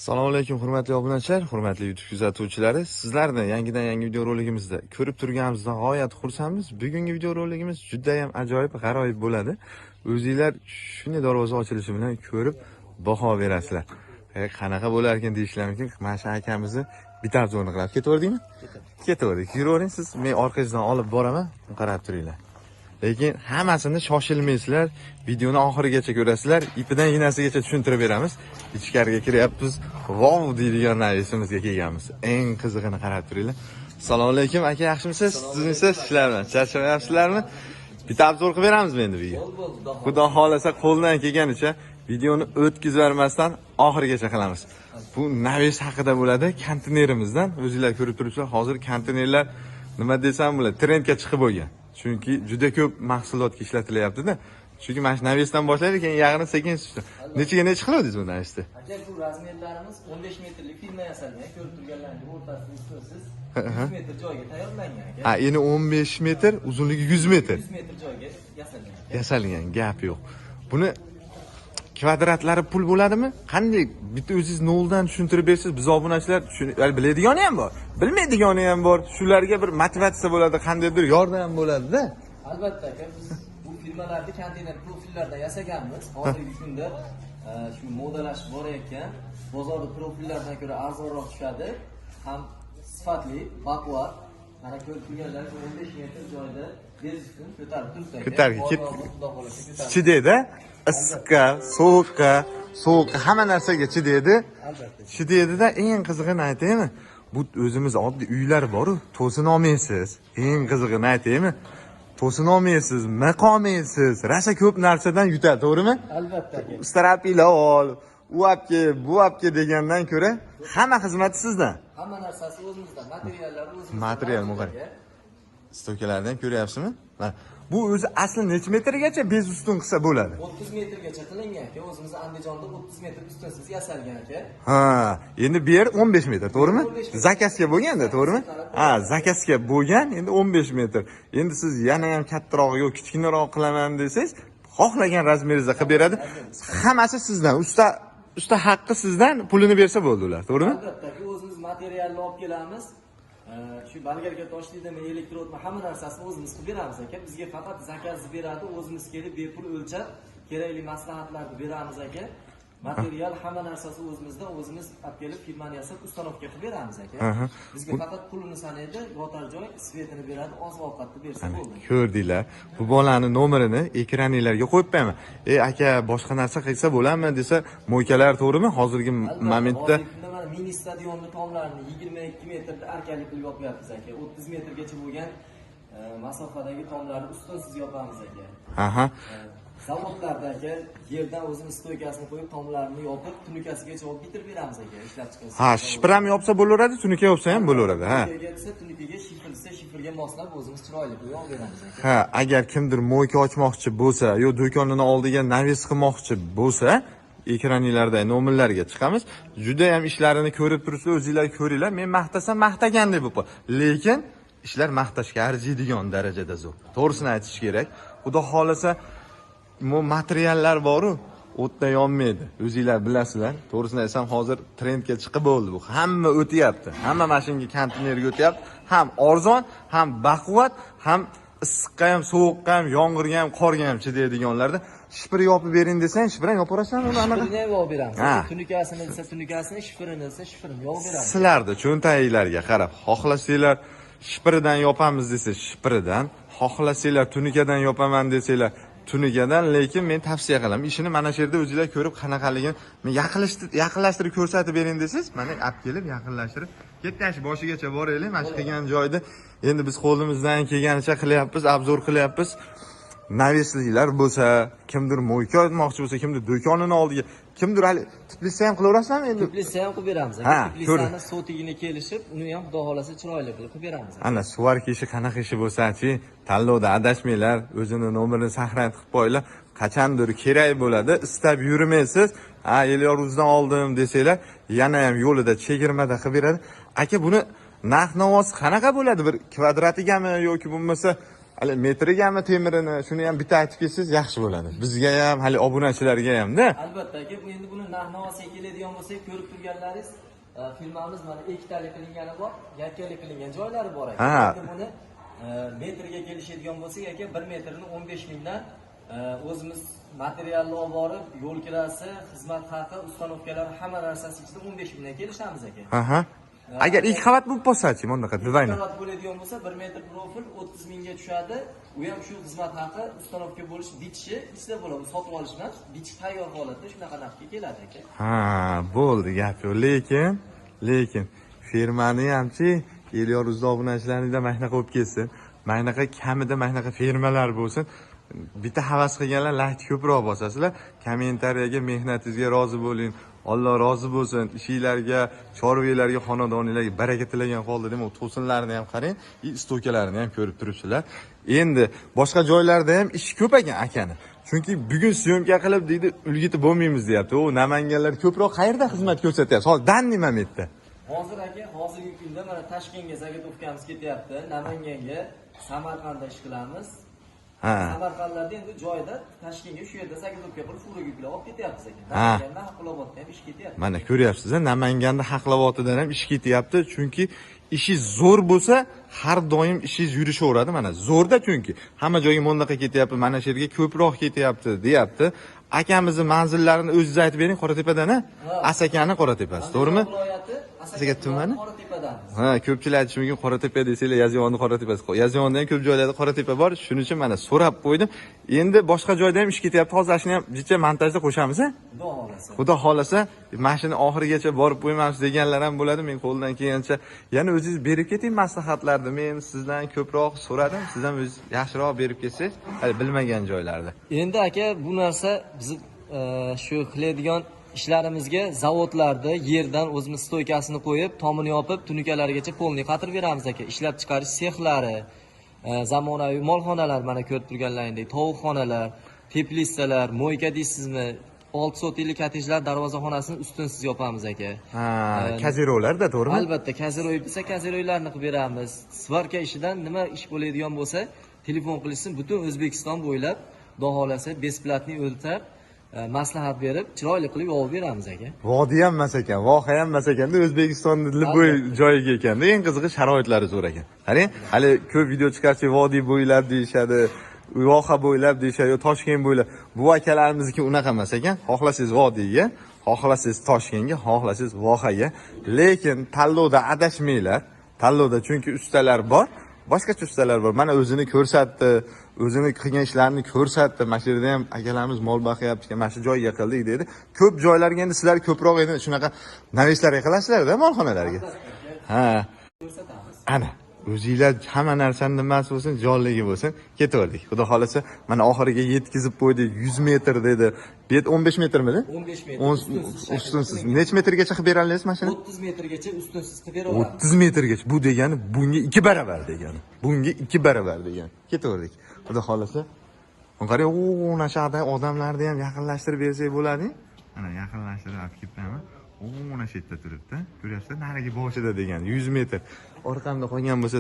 Assalomu alaykum hurmatli obunachilar, hurmatli YouTube kuzatuvchilari. Sizlarni yangidan yangi video roligimizda ko'rib turganimizdan g'oyat xursandmiz. Bugungi video roligimiz juda ham ajoyib, g'aroyib bo'ladi. O'zingizlar shunday darvoza ochilishi bilan ko'rib baho berasizlar. Qanaqa bo'lar ekan deyishlar mumkin. Mana shu akamizni bitta zo'rni qilib ketaverdingmi? Ketaverdik. Yuravering siz, men orqangizdan olib boraman, qarab turinglar. Lekin hammasini shoshilmaysizlar, videoni oxirigacha ko'rasizlar, ipidan iynasigacha tushuntirib beramiz. Ichkariga kiryapmiz, vov deydigan navisimizga kelganmiz. Eng qizig'ini qarab turinglar. Assalomu alaykum aka, yaxshimisiz? Sizmisiz? Ishlar bilan charchamayapsizlarmi? Bitta obzor qilib beramizmi endi buga? Xudo xolasa qo'ldan kelganicha videoni o'tkazib bermasdan oxirigacha qilamiz. Bu navis haqida bo'ladi, konteynerimizdan. O'zingizlar ko'rib turibsizlar, hozir konteynerlar nima desam bo'ladi, trendga chiqib bo'lgan. Chunki juda ko'p mahsulotga ishlatilyapti-da. Chunki mana shu navisdan boshlaydi, keyin yag'ini sekin tushdi. Nechiga qilardingiz bu navisni? Aka, bu razmerlarimiz 15 metrlik firma yasalgan. Ko'rib turganlaringiz o'rtasida ustisiz 100 metr joyga tayyorlangan aka. Ha, endi 15 metr, uzunligi 100 metr. 100 metr joyga yasalgan. Yasalgan, gap yo'q. Buni kvadratlari pul bo'ladimi? Qanday bitta o'zingiz noldan tushuntirib bersiz, biz obunachilar biladigan ham bor, bilmaydigani ham bor. Shularga bir motivatsiya bo'ladi, qandaydir yordam bo'ladi-da. Albatta aka, biz bu firmalarni konteyner profillardan yasaganmiz. Hozirgi kunda shu modalash borayotgan, bozorda profillardan ko'ra arzonroq tushadi, ham sifatli, baquvvat. Mana ko'rib turganlaringiz 15 metr joyda bezikni ko'tarib turibdi aka. Ko'tarib chidaydi. Issiqqa, sovuqqa hamma narsaga chidaydi. Chidaydi-da, eng qizig'ini aytaymi? Bu o'zimiz oddiy uylar bor-ku, to'sini olmaysiz. Eng qizig'ini aytaymi? To'sini olmaysiz, maqomaysiz. Rasha ko'p narsadan yutadi, to'g'rimi? Albatta aka. Strapila ol, u apke, bu apke degandan ko'ra hamma xizmati sizdan. Hamma narsasi o'zimizdan, materiallar o'zimizdan. Material muqarrab. Stokalardan ko'ryapsizmi? Mana bu o'zi asli necha metrgacha bez ustun qilsa bo'ladi? 30 metrgacha qilingan aka. O'zimiz Andijonda 30 metr ustunsiz yasalgan aka. Ha, endi bu yer 15 metr, to'g'rimi? Zakasga bo'lganda, to'g'rimi? Ha, zakasga bo'lgan, endi 15 metr. Endi siz yana ham kattaroq yoki kichikroq qilaman desangiz, xohlagan razmeringizda qilib beradi. Hammasi sizdan. Usta haqqi sizdan, pulini bersa bo'ldi ular, to'g'rimi? Albatta, o'zimiz materialni olib kelamiz. Shu balgarga toshlaydimi, elektrodmi, hamma narsasini o'zimiz qilib beramiz aka. Bizga faqat zakaz beradi, o'zimiz kelib bepul o'lchab, kerakli maslahatlarni beramiz aka. Material hamma narsasi o'zimizda, o'zimiz olib kelib firmani yasab ustanovka qilib beramiz aka. Bizga faqat pulini sanaydi, yotar joy, svetini beradi, oziq-ovqatni bersa bo'ldi. Ko'rdinglar. Bu bolani nomerini ekraninglarga qo'yib qo'yaman. Aka, boshqa narsa qilsa bo'ladimi desa, mo'ykalar to'g'rimi? Hozirgi momentda mini stadionni tomlarini 22 metrda arkalik qilib yopyapmiz aka. 30 metrgacha bo'lgan masofadagi tomlarni ustunsiz yopamiz aka. Aha. Zavodlarda aka, yerdan o'zimiz stoykasini qo'yib, tomlarini yopib, tunikasigacha olib bitirib beramiz aka, ishlab chiqamiz. Ha, shifr ham yopsa bo'laveradi, tunika yopsa ham bo'laveradi, ha. Tunikaga shifr desa, shifrga moslab o'zimiz chiroyli qilib olib beramiz aka. Ha, agar kimdir mo'yka ochmoqchi bo'lsa, yo do'konini oldiga navis qilmoqchi bo'lsa, ekraninglarda nomerlarga chiqamiz. Juda ham ishlarini ko'rib turibsizlar, o'zingizlar ko'ringlar. Men maqtasam maqtagandek bo'lib, lekin ishlar maqtashga arziydigan darajada zo'r. To'g'risini aytish kerak. Xudo xolasa, bu materiallar bor-ku, o'tda yonmaydi. O'zingizlar bilasizlar. To'g'risini aytsam, hozir trendga chiqib bo'ldi bu. Hamma o'tyapti. Hamma mashinga konteynerga o'tyapti. Ham arzon, ham baquvvat, ham issiqqa ham, sovuqqa ham, yomg'irga ham, qorga ham chidaydiganlarda shifr yopib bering desang, shifr ham yopaverasizmi uni anaqa? Shifrni ham yopib beramiz. Tunikasini desa, tunikasini, shifrini desa, shifrini yopib beramiz. Sizlarni cho'ntaginglarga qarab, xohlasanglar shifridan yopamiz desa, shifridan, xohlasanglar tunikadan yopaman desanglar, tunikadan, lekin men tavsiya qilaman. Ishini mana shu yerda o'zingizlar ko'rib qanaqaligini men yaqinlashtirib ko'rsatib bering desangiz, mana olib kelib yaqinlashtirib, ketgan boshigacha boraylik. Mana shu qilgan joyda endi biz qo'limizdan kelganicha qilyapmiz, obzor qilyapmiz. Navisliklar bo'lsa, kimdir mo'yka olmoqchi bo'lsa, kimdir do'konini oldiga, kimdir hali tiplisa ham qilaverasizmi endi? Tiplisa ham qilib beramiz. Tiplisani sotigini kelishib, uni ham xudo xolasa chiroyli qilib beramiz. Ana suvarki ishi qanaqa ishi bo'lsa-chi, tanlovda adashmanglar, o'zini nomerini saqlanib qilib qo'yinglar. Qachondir kerak bo'ladi, istab yurmaysiz. Ha, Elyoruzdan oldim desanglar, yana ham yo'lida chegirmada qilib beradi. Aka, buni narx-navosi qanaqa bo'ladi? Bir kvadratigami yoki bo'lmasa hali metrigami temirini shuni ham bitta aytib ketsangiz yaxshi bo'ladi. Bizga ham, hali obunachilarga ham-da. Albatta aka, endi buni narx-navosiga keladigan bo'lsak, ko'rib turganlaringiz, filmamiz mana ikkitalik qilingani bor, yakkalik qilingan joylari bor aka. Endi buni metrga kelishadigan bo'lsak aka, 1 metrini 15 mingdan o'zimiz materialni olib borib, yo'l kirasi, xizmat haqi, ustanovkalari hamma narsasi ichida 15 mingdan kelishamiz aka. Aha. Agar ilk qavat bo'lib qolsa-chi, bundaqa dizayner. Qavat bo'ladigan bo'lsa 1 metr profil 30 mingga tushadi. U ham shu xizmat haqi, ustanovka bo'lish, bichishi ichida bo'ladi. Sotib olish emas, bichish tayyor holatda shunaqa narxga keladi aka. Ha, bo'ldi gap yo'q. Lekin firmani hamchi Elyor Uzda obunachilarida mahnaqa bo'lib ketsin. Mahnaqa kamida mahnaqa firmalar bo'lsin. Bitta havas qilganlar like ko'proq bosasizlar. Kommentariyaga mehnatingizga rozi bo'ling. Alloh rozi bo'lsin. Ishinglarga, chorvalarga, xonadoninglarga baraka tilagan holda deb to'sinlarni ham qarang, stokalarni ham ko'rib turibsizlar. Endi boshqa joylarda ham ish ko'p ekan akani. Chunki bugun syomka qilib deydi, ulgitib bo'lmaymiz deyapti. O namanganlar ko'proq qayerda xizmat ko'rsatyapti? Hozir danni momentda. Hozir aka, hozirgi kunda mana Toshkentga zagotovkamiz ketyapti, Namanganga, Samarqandda ish qilamiz. Samarqandlarda endi joyda Toshkentga shu yerda zagotovka qilib furaga yuklab olib ketyapmiz aka. Namanganda Haqlobodda ham ish ketyapti. Mana ko'ryapsiz, Namanganda Haqloboddan ham ish ketyapti, chunki ishi zo'r bo'lsa, har doim ishingiz yurishaveradi. Mana zo'rda chunki hamma joyga mo'ndaqa ketyapti, mana shu yerga ko'proq ketyapti, deyapti. Akamizning manzillarini o'zingiz aytib bering, Qoratepadan-a? Asakani Qoratepasi, to'g'rimi? Asaka tumani? Ha, ko'pchilik aytishi mumkin Qoratepa desanglar, Yozyovonning Qoratepasi. Yozyovonda ham ko'p joylarda Qoratepa bor. Shuning uchun mana so'rab qo'ydim. Endi boshqa joyda ham ish ketyapti. Hozir shuni ham jicha montajda qo'shamiz, a? Xudo xolasa, mashina oxirigacha borib qo'yamiz deganlar ham bo'ladi. Men qo'ldan kelgancha yana o'zingiz berib keting maslahatlarni. Men sizdan ko'proq so'radim. Siz ham o'zingiz yaxshiroq berib ketsangiz, hali bilmagan joylarda. Endi aka, bu narsa biz shu qiladigan ishlarimizga zavodlarda yerdan o'zimiz stoykasini qo'yib, tomini yopib, tunukalarigacha polni qatirib beramiz aka. Ishlab chiqarish sexlari, zamonaviy molxonalar, mana ko'rib turganlaringdek, tovuqxonalar, teplitsalar, mo'yka deysizmi? 6 sotilli kottejlar darvozaxonasini ustunsiz yopamiz aka. Ha, kazirolarda, to'g'rimi? Albatta, kaziroy desa, kaziroylarni qilib beramiz. Svarka ishidan nima ish bo'ladigan bo'lsa, telefon qilishsin, butun O'zbekiston bo'ylab xudo xolasa besplatni o'ltab maslahat berib, chiroyli qilib yopib beramiz aka. Vodiy ham emas ekan, voha ham emas ekanda, O'zbekistonning bo'y joyiga ekanda. Eng qizig'i sharoitlari zo'r ekan. Qarang, hali ko'p video chiqarchi vodiy bo'ylab deyshadi, voha bo'ylab deyshadi, Toshkent bo'ylab. Bu akalarimizki unaqa emas ekan. Xohlasangiz vodiyga, xohlasangiz Toshkentga, xohlasangiz vohaga. Lekin tanlovda adashmanglar. Tanlovda chunki ustalar bor. Boshqacha ustalar bor. Mana o'zini ko'rsatdi, o'zini qilgan ishlarini ko'rsatdi. Mana shu yerda ham akalarimiz mol boqyapti, mana shu joyga qildik dedi. Ko'p joylarga endi sizlar ko'proq endi shunaqa navishlar qilasizlar-da molxonalarga. Ha. Ko'rsatamiz. Ana, o'zingizlar hamma narsani nimasi bo'lsin, jonligi bo'lsin, ketaverdik. Xudo xolasa, mana oxiriga yetkazib qo'ydik. 100 metr dedi. Bet 15 metrmidi? 15 metr. Ustunsiz. Necha metrgacha qilib berasiz mashina? 30 metrgacha ustunsiz qilib beramiz. 30 metrgacha. Bu degani bunga 2 baravar degani. Bunga 2 baravar degani. Ketaverdik. Xudo xolasa. Qarang, mana shu odamlarni ham yaqinlashtirib bersak bo'ladi. Mana yaqinlashtirib olib kelibman. Mana shu yerda turibdi. Ko'ryapsizlar, narigi boshida degani 100 metr. Orqamda qolgan bo'lsa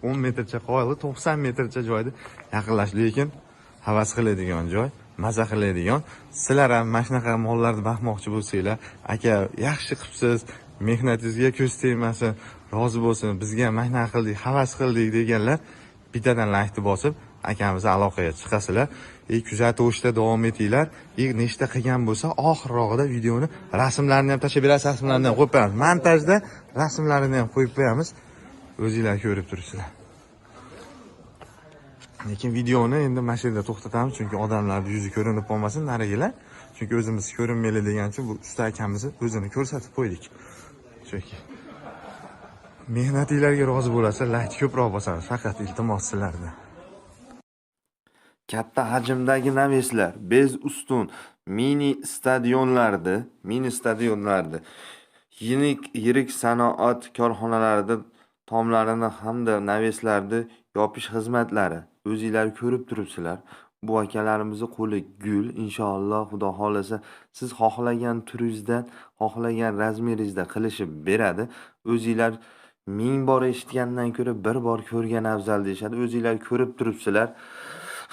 10 metrcha qoldi, 90 metrcha joyda yaqinlash, lekin havas qiladigan joy, maza qiladigan. Sizlar ham mana shunaqa mollarni baxmoqchi bo'lsanglar, aka, yaxshi qilibsiz, mehnatingizga ko'z tegmasin, rozi bo'lsin, bizga mehnat qildik, havas qildik deganlar bittadan like bosib akamizni aloqaga chiqasizlar. Kuzatishda davom etinglar. Nechta qilgan bo'lsa, oxirrog'ida videoni rasmlarini ham tashlab berasiz, rasmlarini ham qo'yib qo'yamiz. Montajda rasmlarini ham qo'yib qo'yamiz. O'zingizlar ko'rib turibsizlar. Lekin videoni endi mana shu yerda to'xtatamiz, chunki odamlarning yuzi ko'rinib qolmasin, narigilar. Chunki o'zimiz ko'rinmaylik degan uchun bu usta akamizni o'zini ko'rsatib qo'ydik. Chunki mehnatinglarga rozi bo'lasa, like ko'proq bosamiz, faqat iltimos sizlardan. Katta hajmdagi naveslar, bez ustun, mini stadionlarda, yirik sanoat korxonalarida tomlarini hamda naveslarni yopish xizmatlari o'zingizlar ko'rib turibsizlar. Bu akalarimizni qo'li gul, inshaalloh xudo xolasa siz xohlagan turingizdan, xohlagan razmeringizda qilishib beradi. O'zingizlar ming bor eshitgandan ko'ra bir bor ko'rgan afzal deyishadi. O'zinglar ko'rib turibsizlar.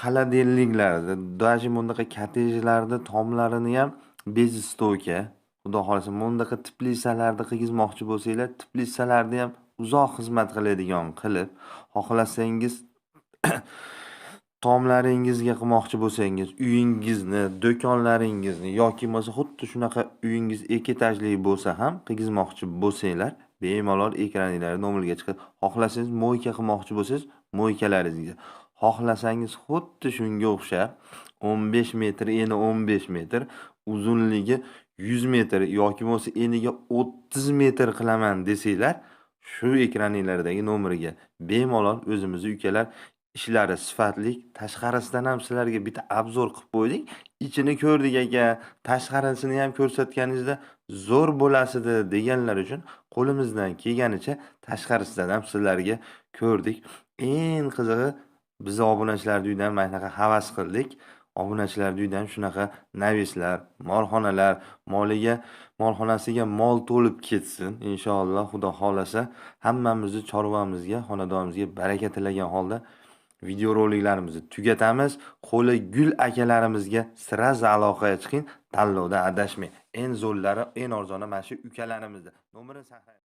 Xaladelliklarda, даже bundaqa kottejlarda tomlarini ham bezistovka. Xudo xolasa, bundaqa teplisalarda qilgizmoqchi bo'lsanglar, teplisalarni ham uzoq xizmat qiladigan qilib, xohlasangiz tomlaringizga qilmoqchi bo'lsangiz, uyingizni, do'konlaringizni yoki bo'lmasa xuddi shunaqa uyingiz ekitajli bo'lsa ham qilgizmoqchi bo'lsanglar, bemalol ekraninglarni nomeriga chiqib, xohlasangiz mo'yka qilmoqchi bo'lsangiz, mo'ykalaringizga. Xohlasangiz xuddi shunga o'xshab 15 metr, eni 15 metr, uzunligi 100 metr yoki bo'lmasa eniga 30 metr qilaman desanglar, shu ekraninglardagi nomeriga bemalol o'zimizni ukalar ishlari sifatli, tashqarisidan ham sizlarga bitta obzor qilib qo'ydik. Ichini ko'rdik aka, tashqarisini ham ko'rsatganingizda zo'r bo'lasidi deganlar uchun qo'limizdan kelganicha tashqarisidan ham sizlarga ko'rdik. Eng qizig'i, biz obunachilarning uyidan mana shunaqa havas qildik. Obunachilarning uyidan shunaqa navislar, molxonalar, molxonasiga mol to'lib ketsin. Inshaalloh, Xudo xolasa, hammamizni chorvamizga, xonadonimizga baraka tilagan holda videoroliklarimizni tugatamiz. Qo'li gul akalarimizga sirazi aloqaga chiqing, tanlovda adashmang. Eng zo'rlari, eng arzoni mana shu ukalarimizda. Nomerini saqlang.